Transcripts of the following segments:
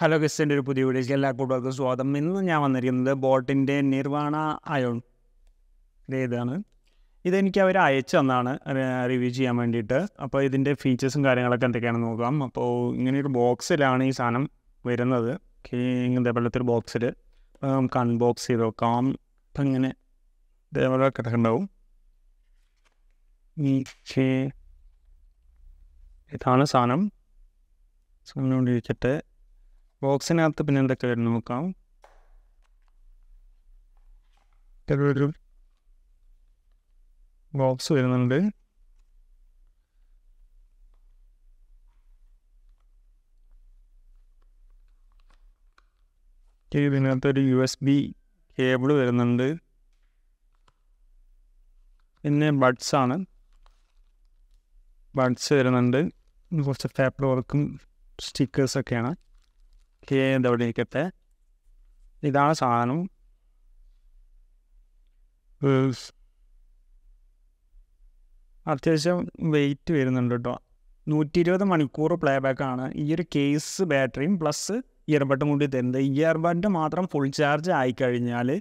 Hello ഗസ്റ്റിൻ്റെ ഒരു പുതിയ വീഡിയോയ്ക്ക് എല്ലാ കൂട്ടുകാർക്കും സ്വാഗതം. ഇന്ന് ഞാൻ വന്നിരിക്കുന്നത് ബോട്ടിൻ്റെ നിർവാണ അയോൺ ഇതാണ്. ഇതെനിക്ക് അവർ അയച്ചു തന്നാണ് റിവ്യൂ ചെയ്യാൻ വേണ്ടിയിട്ട്. അപ്പോൾ ഇതിൻ്റെ ഫീച്ചേഴ്സും കാര്യങ്ങളൊക്കെ എന്തൊക്കെയാണെന്ന് നോക്കാം. അപ്പോൾ ഇങ്ങനെയൊരു ബോക്സിലാണ് ഈ സാധനം വരുന്നത്. ഇങ്ങനത്തെ വെള്ളത്തൊരു ബോക്സിൽ നമുക്ക് അൺബോക്സ് ചെയ്ത് നോക്കാം. അപ്പം ഇങ്ങനെ ഇതേപോലെ കിടക്കുന്നുണ്ടാവും. ഇതാണ് സാധനം കൊണ്ടിരിക്കട്ടെ. ബോക്സിനകത്ത് പിന്നെ എന്തൊക്കെ വരുന്നു നോക്കാം. ഒരു ബോക്സ് വരുന്നുണ്ട്. ഇതിനകത്തൊരു USB കേബിൾ വരുന്നുണ്ട്. പിന്നെ ബഡ്സാണ്, ബഡ്സ് വരുന്നുണ്ട്. കുറച്ച് പേപ്പർ വർക്കും സ്റ്റിക്കേഴ്സൊക്കെയാണ്. ഇതവിടെ ഇരിക്കട്ടെ. ഇതാണ് സാധനം. അത്യാവശ്യം വെയിറ്റ് വരുന്നുണ്ട് കേട്ടോ. 120 മണിക്കൂർ പ്ലേ ബാക്കാണ്. ഈ ഒരു കേസ് ബാറ്ററിയും പ്ലസ് ഇയർബഡും കൂടി തരുന്നത്. ഇയർബഡ് മാത്രം ഫുൾ ചാർജ് ആയിക്കഴിഞ്ഞാൽ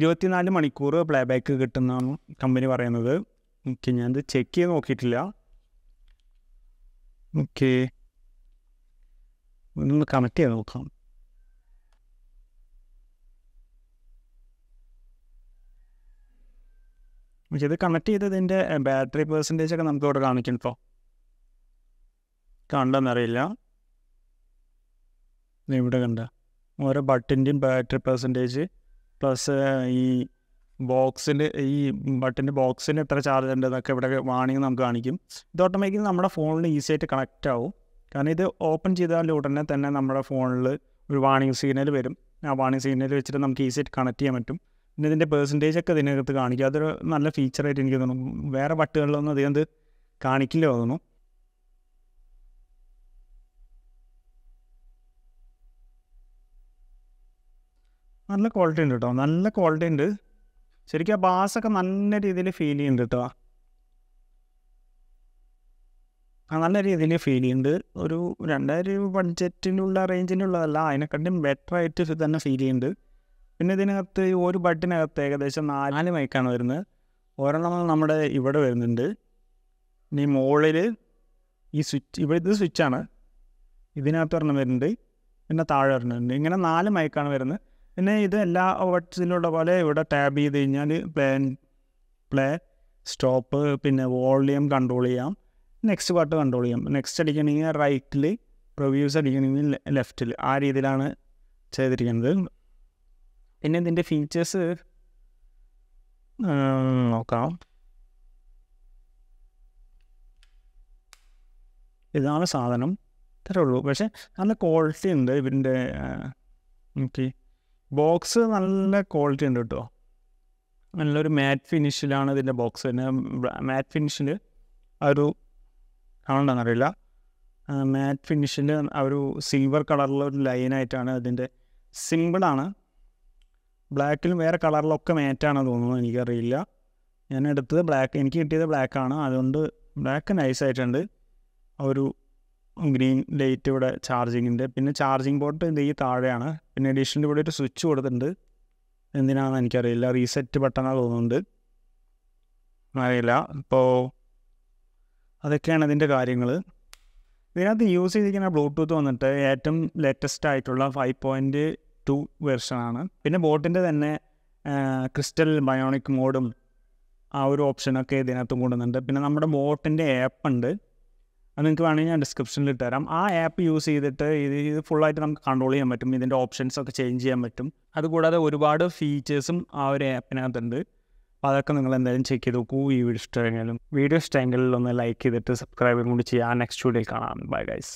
24 മണിക്കൂർ പ്ലേ ബാക്ക് കിട്ടുന്നതാണ് കമ്പനി പറയുന്നത്. ഓക്കെ, ഞാനത് ചെക്ക് ചെയ്ത് നോക്കിയിട്ടില്ല. ഓക്കെ, ഒന്ന് കണക്ട് ചെയ്ത് നോക്കാം. പക്ഷേ ഇത് കണക്ട് ചെയ്തതിൻ്റെ ബാറ്ററി പെർസെൻറ്റേജ് ഒക്കെ നമുക്ക് ഇവിടെ കാണിക്കണോ? കണ്ടെന്നറിയില്ല. ഇവിടെ കണ്ട ഓരോ ബട്ടിൻ്റെയും ബാറ്ററി പെർസെൻറ്റേജ് പ്ലസ് ഈ ബോക്സിൽ ഈ ബട്ടിൻ്റെ ബോക്സിന് എത്ര ചാർജ് ഉണ്ട് എന്നൊക്കെ ഇവിടെ വാണിങ് നമുക്ക് കാണിക്കും. ഇത് ഓട്ടോമാറ്റിക്കലി നമ്മുടെ ഫോണിൽ ഈസി ആയിട്ട് കണക്റ്റ് ആവും. കാരണം ഇത് ഓപ്പൺ ചെയ്താൽ ഉടനെ തന്നെ നമ്മുടെ ഫോണിൽ ഒരു വാണിംഗ് സിഗ്നൽ വരും. ആ വാണിംഗ് സിഗ്നൽ വെച്ചിട്ട് നമുക്ക് ഈസി ആയിട്ട് കണക്ട് ചെയ്യാൻ പറ്റും. പിന്നെ ഇതിൻ്റെ പെർസെൻറ്റേജ് ഒക്കെ ഇതിനകത്ത് കാണിക്കും. അതൊരു നല്ല ഫീച്ചറായിട്ട് എനിക്ക് തോന്നുന്നു. വേറെ ബട്ടുകളിലൊന്നും അധികം ഇത് കാണിക്കില്ല തോന്നുന്നു. നല്ല ക്വാളിറ്റി ഉണ്ട് കേട്ടോ, നല്ല ക്വാളിറ്റി ഉണ്ട്. ശരിക്കും ആ ബാസൊക്കെ നല്ല രീതിയിൽ ഫീൽ ചെയ്യുന്നുണ്ട് കേട്ടോ. നല്ല രീതിയിൽ ഫീൽ ചെയ്യുന്നുണ്ട്. ഒരു 2000 രൂപ ബഡ്ജറ്റിനുള്ള റേഞ്ചിനുള്ളതല്ല, അതിനെക്കാട്ടും ബെറ്റർ ആയിട്ട് തന്നെ ഫീൽ ചെയ്യുന്നുണ്ട്. പിന്നെ ഇതിനകത്ത് ഒരു ബട്ടിനകത്ത് ഏകദേശം 4 മൈക്കാണ് വരുന്നത്. ഒരെണ്ണം നമ്മുടെ ഇവിടെ വരുന്നുണ്ട്. ഇനി മുകളിൽ ഈ സ്വിച്ച്, ഇവിടെ ഇത് സ്വിച്ചാണ്, ഇതിനകത്ത് ഒരെണ്ണം വരുന്നുണ്ട്. പിന്നെ താഴെ വരുന്നുണ്ട്. ഇങ്ങനെ 4 മൈക്കാണ് വരുന്നത്. പിന്നെ ഇത് എല്ലാ ബഡ്സിലുള്ള പോലെ ഇവിടെ ടാബ് ചെയ്ത് കഴിഞ്ഞാൽ പ്ലേ സ്റ്റോപ്പ്, പിന്നെ വോളിയം കൺട്രോൾ ചെയ്യാം, നെക്സ്റ്റ് പാട്ട് കൺട്രോൾ ചെയ്യാം. നെക്സ്റ്റ് അടിക്കണമെങ്കിൽ റൈറ്റിൽ, റിവ്യൂസ് അടിക്കണമെങ്കിൽ ലെഫ്റ്റിൽ. ആ രീതിയിലാണ് ചെയ്തിരിക്കുന്നത്. പിന്നെ ഇതിൻ്റെ ഫീച്ചേഴ്സ് നോക്കാം. ഇതാണ് സാധനം, ഇത്രേ ഉള്ളൂ. പക്ഷേ നല്ല ക്വാളിറ്റി ഉണ്ട് ഇതിൻ്റെ. ഓക്കെ, ബോക്സ് നല്ല ക്വാളിറ്റി ഉണ്ട് കേട്ടോ. നല്ലൊരു മാറ്റ് ഫിനിഷിലാണ് ഇതിൻ്റെ ബോക്സ്. പിന്നെ മാറ്റ് ഫിനിഷിൽ ആ ഒരു കാണണ്ടെന്നറിയില്ല, മാറ്റ് ഫിനിഷിൽ ആ ഒരു സിൽവർ കളറിലൊരു ലൈനായിട്ടാണ് അതിൻ്റെ സിമ്പിളാണ്. ബ്ലാക്കിലും വേറെ കളറിലൊക്കെ മാറ്റാണെന്ന് തോന്നുന്നു, എനിക്കറിയില്ല. ഞാൻ എടുത്തത് ബ്ലാക്ക്, എനിക്ക് കിട്ടിയത് ബ്ലാക്കാണ്. അതുകൊണ്ട് ബ്ലാക്ക് നൈസായിട്ടുണ്ട്. ഒരു ഗ്രീൻ ലൈറ്റ് ഇവിടെ ചാർജിങ്ങിൻ്റെ. പിന്നെ ചാർജിങ് പോർട്ട് ഇത് ഈ താഴെയാണ്. പിന്നെ അഡീഷണൽ ഇവിടെ ഒരു സ്വിച്ച് കൊടുത്തിട്ടുണ്ട്. എന്തിനാണെന്ന് എനിക്കറിയില്ല. റീസെറ്റ് ബട്ടണാണ് തോന്നുന്നുണ്ട്, അറിയില്ല. ഇപ്പോൾ അതൊക്കെയാണ് ഇതിൻ്റെ കാര്യങ്ങൾ. ഇതിനകത്ത് യൂസ് ചെയ്തിരിക്കുന്ന ബ്ലൂടൂത്ത് വന്നിട്ട് ഏറ്റവും ലേറ്റസ്റ്റ് ആയിട്ടുള്ള 5.2 വെർഷനാണ്. പിന്നെ ബോട്ടിൻ്റെ തന്നെ ക്രിസ്റ്റൽ ബയോണിക് മോഡും ആ ഒരു ഓപ്ഷനൊക്കെ ഇതിനകത്ത് കൊണ്ടുവന്നുണ്ട്. പിന്നെ നമ്മുടെ ബോട്ടിൻ്റെ ആപ്പ് ഉണ്ട്, അത് നിങ്ങൾക്ക് വേണമെങ്കിൽ ഞാൻ ഡിസ്ക്രിപ്ഷനിൽ ഇട്ടുതരാം. ആ ആപ്പ് യൂസ് ചെയ്തിട്ട് ഇത് ഫുള്ളായിട്ട് നമുക്ക് കൺട്രോൾ ചെയ്യാൻ പറ്റും. ഇതിൻ്റെ ഓപ്ഷൻസൊക്കെ ചേഞ്ച് ചെയ്യാൻ പറ്റും. അതുകൂടാതെ ഒരുപാട് ഫീച്ചേഴ്സും ആ ഒരു ആപ്പിനകത്തുണ്ട്. അപ്പോൾ അതൊക്കെ നിങ്ങൾ എന്തായാലും ചെക്ക് ചെയ്ത് നോക്കൂ. ഈ വീഡിയോ ഇഷ്ടമെങ്കിലും ഒന്ന് ലൈക്ക് ചെയ്തിട്ട് സബ്സ്ക്രൈബും കൂടി ചെയ്യാം. നെക്സ്റ്റ് വീഡിയോയിൽ കാണാം. Bye guys.